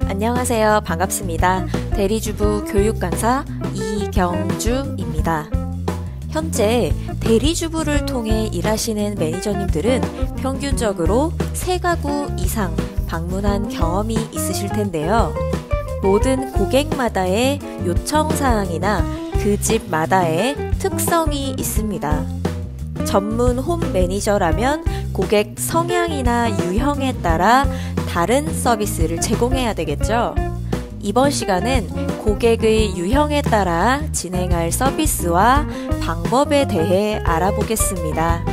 안녕하세요. 반갑습니다. 대리주부 교육강사 이경주입니다. 현재 대리주부를 통해 일하시는 매니저님들은 평균적으로 3가구 이상 방문한 경험이 있으실 텐데요. 모든 고객마다의 요청사항이나 그 집마다의 특성이 있습니다. 전문 홈 매니저라면 고객 성향이나 유형에 따라 다른 서비스를 제공해야 되겠죠. 이번 시간은 고객의 유형에 따라 진행할 서비스와 방법에 대해 알아보겠습니다.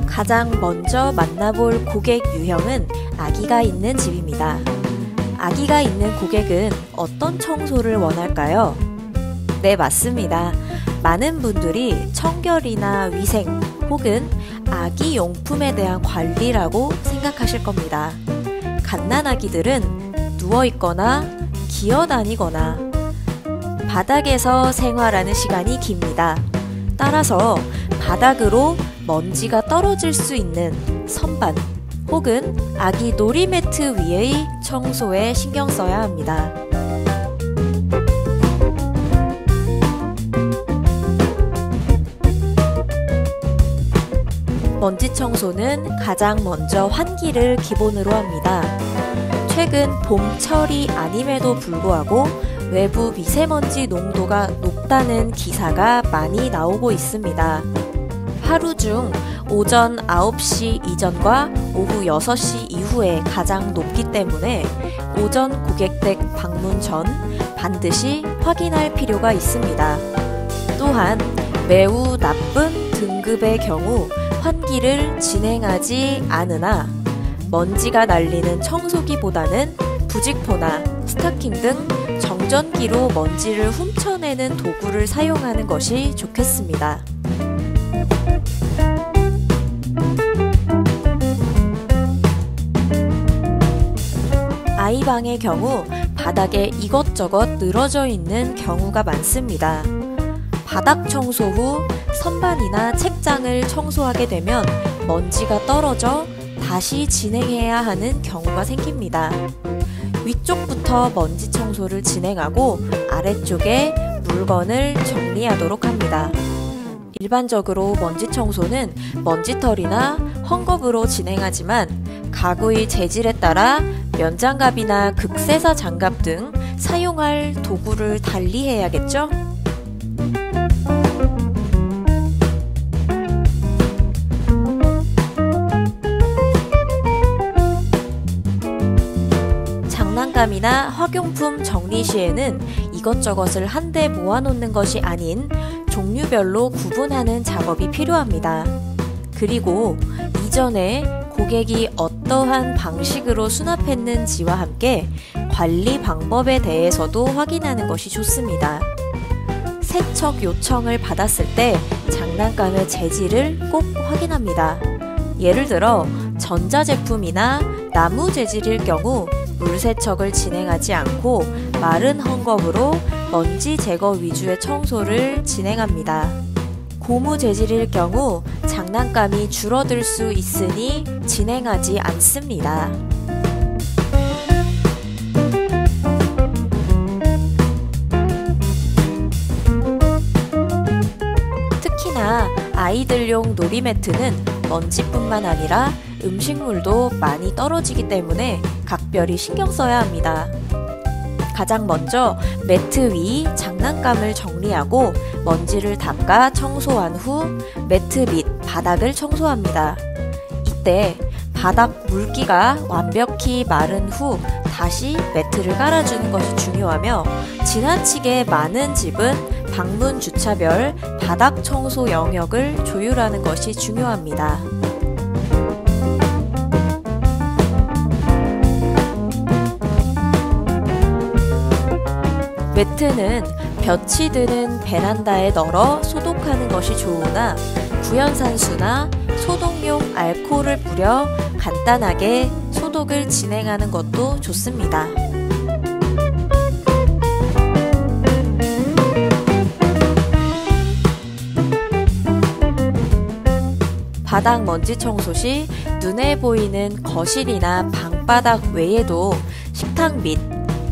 가장 먼저 만나볼 고객 유형은 아기가 있는 집입니다. 아기가 있는 고객은 어떤 청소를 원할까요? 네, 맞습니다. 많은 분들이 청결이나 위생 혹은 아기 용품에 대한 관리라고 생각하실 겁니다. 갓난아기들은 누워있거나 기어다니거나 바닥에서 생활하는 시간이 깁니다. 따라서 바닥으로 먼지가 떨어질 수 있는 선반 혹은 아기 놀이매트 위의 청소에 신경 써야 합니다. 먼지 청소는 가장 먼저 환기를 기본으로 합니다. 최근 봄철이 아님에도 불구하고 외부 미세먼지 농도가 높다는 기사가 많이 나오고 있습니다. 하루 중 오전 9시 이전과 오후 6시 이후에 가장 높기 때문에 오전 고객댁 방문 전 반드시 확인할 필요가 있습니다. 또한 매우 나쁜 등급의 경우 환기를 진행하지 않으나 먼지가 날리는 청소기보다는 부직포나 스타킹 등 정전기로 먼지를 훔쳐내는 도구를 사용하는 것이 좋겠습니다. 아이방의 경우 바닥에 이것저것 늘어져 있는 경우가 많습니다. 바닥 청소 후 선반이나 책장을 청소하게 되면 먼지가 떨어져 다시 진행해야 하는 경우가 생깁니다. 위쪽부터 먼지 청소를 진행하고 아래쪽에 물건을 정리하도록 합니다. 일반적으로 먼지 청소는 먼지털이나 헝겊으로 진행하지만 가구의 재질에 따라 면장갑이나 극세사 장갑 등 사용할 도구를 달리해야겠죠? 장난감이나 학용품 정리 시에는 이것저것을 한데 모아놓는 것이 아닌 종류별로 구분하는 작업이 필요합니다. 그리고 이전에 고객이 어떠한 방식으로 수납했는지와 함께 관리 방법에 대해서도 확인하는 것이 좋습니다. 세척 요청을 받았을 때 장난감의 재질을 꼭 확인합니다. 예를 들어 전자제품이나 나무 재질일 경우 물세척을 진행하지 않고 마른 헝겊으로 먼지 제거 위주의 청소를 진행합니다. 고무 재질일 경우 장난감이 줄어들 수 있으니 진행하지 않습니다. 특히나 아이들용 놀이매트는 먼지뿐만 아니라 음식물도 많이 떨어지기 때문에 각별히 신경 써야 합니다. 가장 먼저 매트 위 장난감을 정리하고 먼지를 닦아 청소한 후 매트 밑 바닥을 청소합니다. 이때 바닥 물기가 완벽히 마른 후 다시 매트를 깔아주는 것이 중요하며 지나치게 많은 집은 방문 주차별 바닥 청소 영역을 조율하는 것이 중요합니다. 매트는 볕이 드는 베란다에 널어 소독하는 것이 좋으나 구연산수나 소독용 알코올을 뿌려 간단하게 소독을 진행하는 것도 좋습니다. 바닥 먼지 청소 시 눈에 보이는 거실이나 방바닥 외에도 식탁 및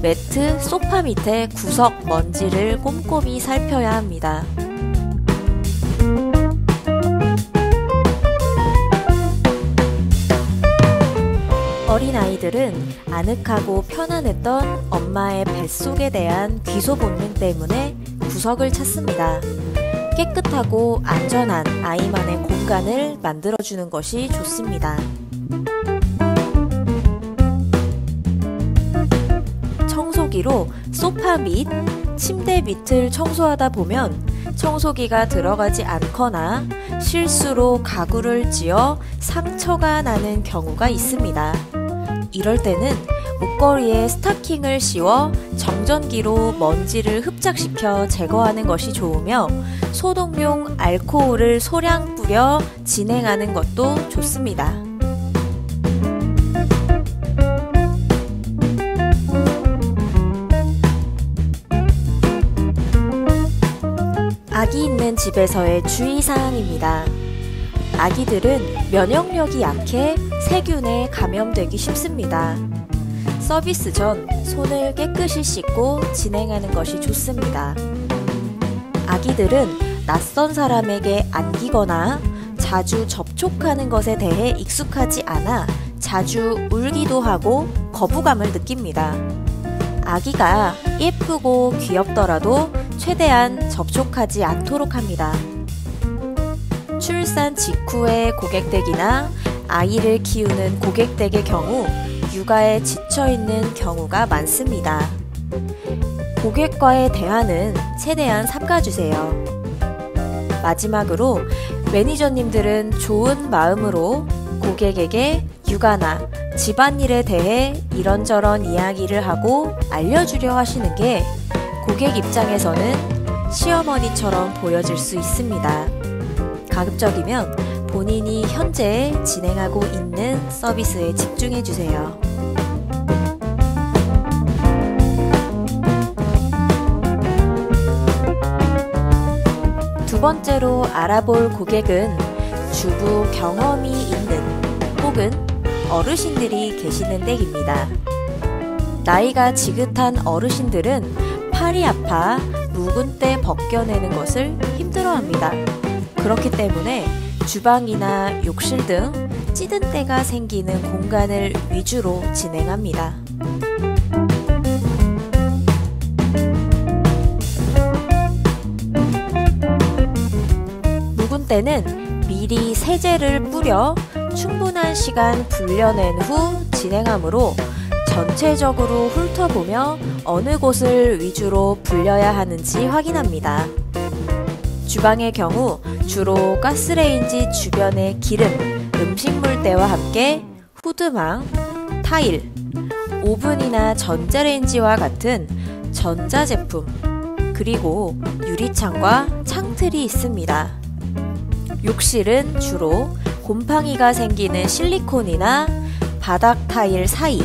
매트, 소파 밑에 구석 먼지를 꼼꼼히 살펴야 합니다. 어린아이들은 아늑하고 편안했던 엄마의 뱃속에 대한 귀소 본능 때문에 구석을 찾습니다. 깨끗하고 안전한 아이만의 공간을 만들어주는 것이 좋습니다. 청소기로 소파 및 침대 밑을 청소하다 보면 청소기가 들어가지 않거나 실수로 가구를 찧어 상처가 나는 경우가 있습니다. 이럴 때는 옷걸이에 스타킹을 씌워 정전기로 먼지를 흡착시켜 제거하는 것이 좋으며 소독용 알코올을 소량 뿌려 진행하는 것도 좋습니다. 아기 있는 집에서의 주의사항입니다. 아기들은 면역력이 약해 세균에 감염되기 쉽습니다. 서비스 전 손을 깨끗이 씻고 진행하는 것이 좋습니다. 아기들은 낯선 사람에게 안기거나 자주 접촉하는 것에 대해 익숙하지 않아 자주 울기도 하고 거부감을 느낍니다. 아기가 예쁘고 귀엽더라도 최대한 접촉하지 않도록 합니다. 출산 직후의 고객댁이나 아이를 키우는 고객댁의 경우 육아에 지쳐있는 경우가 많습니다. 고객과의 대화는 최대한 삼가주세요. 마지막으로 매니저님들은 좋은 마음으로 고객에게 육아나 집안일에 대해 이런저런 이야기를 하고 알려주려 하시는 게 고객 입장에서는 시어머니처럼 보여질 수 있습니다. 가급적이면 본인이 현재 진행하고 있는 서비스에 집중해주세요. 두 번째로 알아볼 고객은 주부 경험이 있는 혹은 어르신들이 계시는 댁입니다. 나이가 지긋한 어르신들은 팔이 아파 묵은 때 벗겨내는 것을 힘들어합니다. 그렇기 때문에 주방이나 욕실 등 찌든 때가 생기는 공간을 위주로 진행합니다. 묵은 때는 미리 세제를 뿌려 충분한 시간 불려낸 후 진행하므로 전체적으로 훑어보며 어느 곳을 위주로 불려야 하는지 확인합니다. 주방의 경우 주로 가스레인지 주변의 기름, 음식물때와 함께 후드망, 타일, 오븐이나 전자레인지와 같은 전자제품, 그리고 유리창과 창틀이 있습니다. 욕실은 주로 곰팡이가 생기는 실리콘이나 바닥 타일 사이,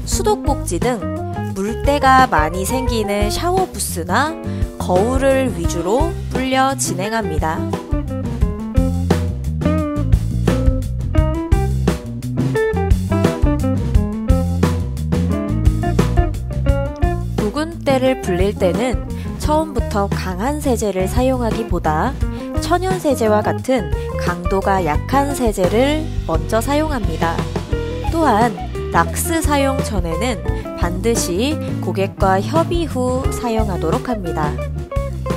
수도꼭지 등 물때가 많이 생기는 샤워 부스나 거울을 위주로 불려 진행합니다. 묵은 때를 불릴 때는 처음부터 강한 세제를 사용하기보다 천연 세제와 같은 강도가 약한 세제를 먼저 사용합니다. 또한 락스 사용 전에는 반드시 고객과 협의 후 사용하도록 합니다.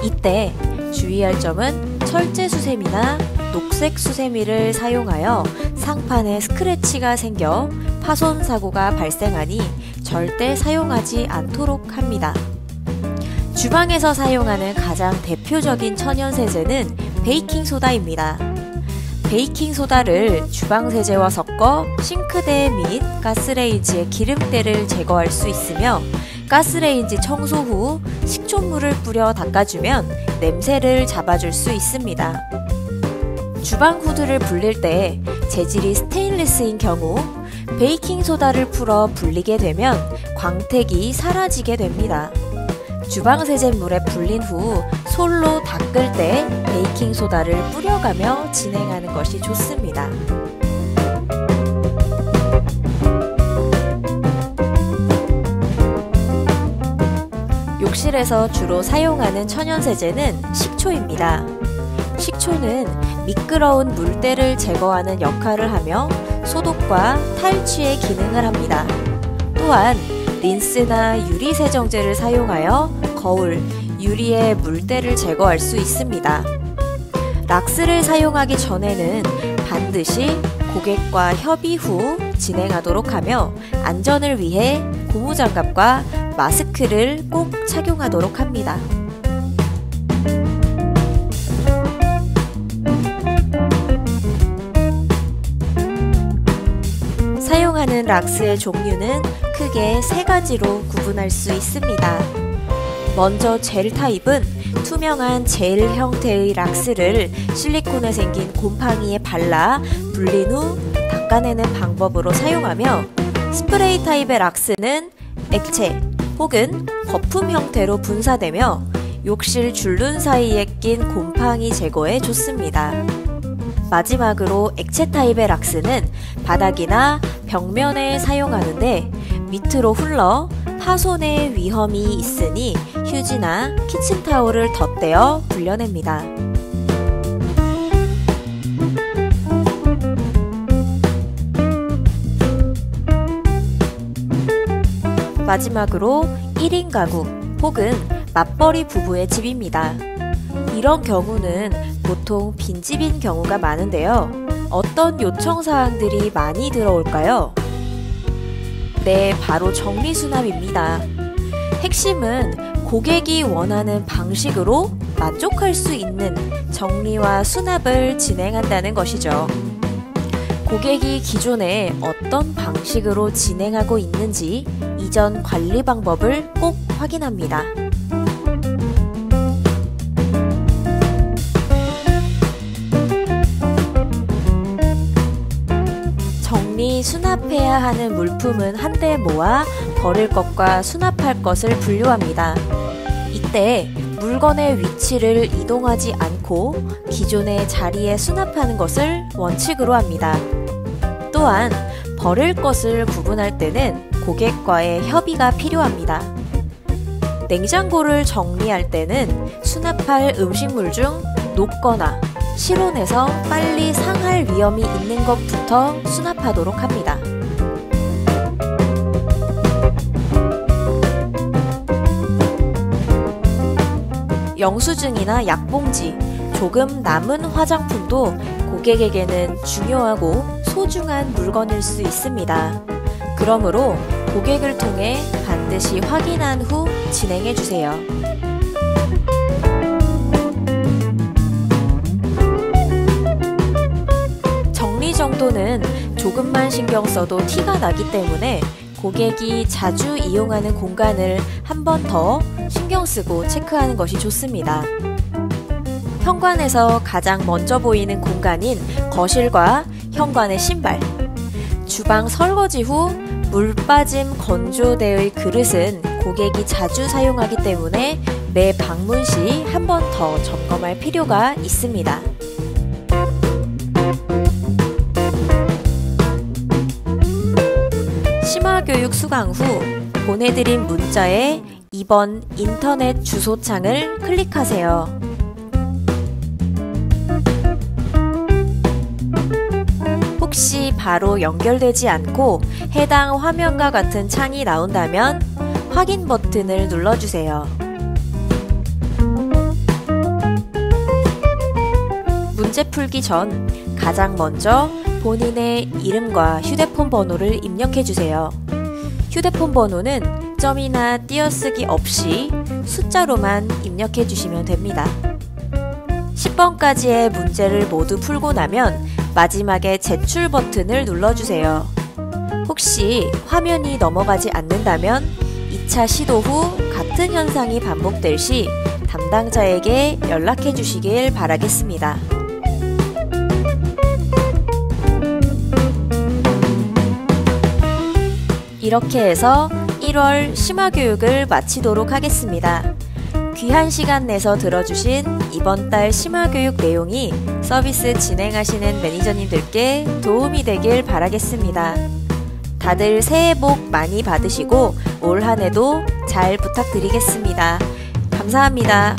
이때 주의할 점은 철제 수세미나 녹색 수세미를 사용하여 상판에 스크래치가 생겨 파손 사고가 발생하니 절대 사용하지 않도록 합니다. 주방에서 사용하는 가장 대표적인 천연세제는 베이킹소다입니다. 베이킹소다를 주방세제와 섞어 싱크대 및 가스레인지의 기름때를 제거할 수 있으며 가스레인지 청소 후 식초물을 뿌려 닦아주면 냄새를 잡아줄 수 있습니다. 주방 후드를 불릴 때 재질이 스테인리스인 경우 베이킹소다를 풀어 불리게 되면 광택이 사라지게 됩니다. 주방세제물에 불린 후 솔로 닦을 때 베이킹소다를 뿌려가며 진행하는 것이 좋습니다. 욕실에서 주로 사용하는 천연세제는 식초입니다. 식초는 미끄러운 물때를 제거하는 역할을 하며 소독과 탈취의 기능을 합니다. 또한 린스나 유리세정제를 사용하여 거울, 유리의 물때를 제거할 수 있습니다. 락스를 사용하기 전에는 반드시 고객과 협의 후 진행하도록 하며 안전을 위해 고무장갑과 마스크를 꼭 착용하도록 합니다. 사용하는 락스의 종류는 크게 3가지로 구분할 수 있습니다. 먼저 젤 타입은 투명한 젤 형태의 락스를 실리콘에 생긴 곰팡이에 발라 불린 후 닦아내는 방법으로 사용하며, 스프레이 타입의 락스는 액체 혹은 거품 형태로 분사되며 욕실 줄눈 사이에 낀 곰팡이 제거에 좋습니다. 마지막으로 액체 타입의 락스는 바닥이나 벽면에 사용하는데 밑으로 흘러 파손의 위험이 있으니 휴지나 키친타올을 덧대어 불려냅니다. 마지막으로 1인 가구 혹은 맞벌이 부부의 집입니다. 이런 경우는 보통 빈집인 경우가 많은데요. 어떤 요청사항들이 많이 들어올까요? 네, 바로 정리수납입니다. 핵심은 고객이 원하는 방식으로 만족할 수 있는 정리와 수납을 진행한다는 것이죠. 고객이 기존에 어떤 방식으로 진행하고 있는지 이전 관리 방법을 꼭 확인합니다. 수납해야 하는 물품은 한데 모아 버릴 것과 수납할 것을 분류합니다. 이때 물건의 위치를 이동하지 않고 기존의 자리에 수납하는 것을 원칙으로 합니다. 또한 버릴 것을 구분할 때는 고객과의 협의가 필요합니다. 냉장고를 정리할 때는 수납할 음식물 중 녹거나 실온에서 빨리 상할 위험이 있는 것부터 수납하도록 합니다. 영수증이나 약봉지, 조금 남은 화장품도 고객에게는 중요하고 소중한 물건일 수 있습니다. 그러므로 고객을 통해 반드시 확인한 후 진행해 주세요. 정도는 조금만 신경 써도 티가 나기 때문에 고객이 자주 이용하는 공간을 한 번 더 신경 쓰고 체크하는 것이 좋습니다. 현관에서 가장 먼저 보이는 공간인 거실과 현관의 신발, 주방 설거지 후 물 빠짐 건조대의 그릇은 고객이 자주 사용하기 때문에 매 방문 시 한 번 더 점검할 필요가 있습니다. 심화교육 수강 후 보내드린 문자에 2번 인터넷 주소창을 클릭하세요. 혹시 바로 연결되지 않고 해당 화면과 같은 창이 나온다면 확인 버튼을 눌러주세요. 문제 풀기 전 가장 먼저 본인의 이름과 휴대폰 번호를 입력해주세요. 휴대폰 번호는 점이나 띄어쓰기 없이 숫자로만 입력해주시면 됩니다. 10번까지의 문제를 모두 풀고 나면 마지막에 제출 버튼을 눌러주세요. 혹시 화면이 넘어가지 않는다면 2차 시도 후 같은 현상이 반복될 시 담당자에게 연락해 주시길 바라겠습니다. 이렇게 해서 1월 심화교육을 마치도록 하겠습니다. 귀한 시간 내서 들어주신 이번 달 심화교육 내용이 서비스 진행하시는 매니저님들께 도움이 되길 바라겠습니다. 다들 새해 복 많이 받으시고 올 한 해도 잘 부탁드리겠습니다. 감사합니다.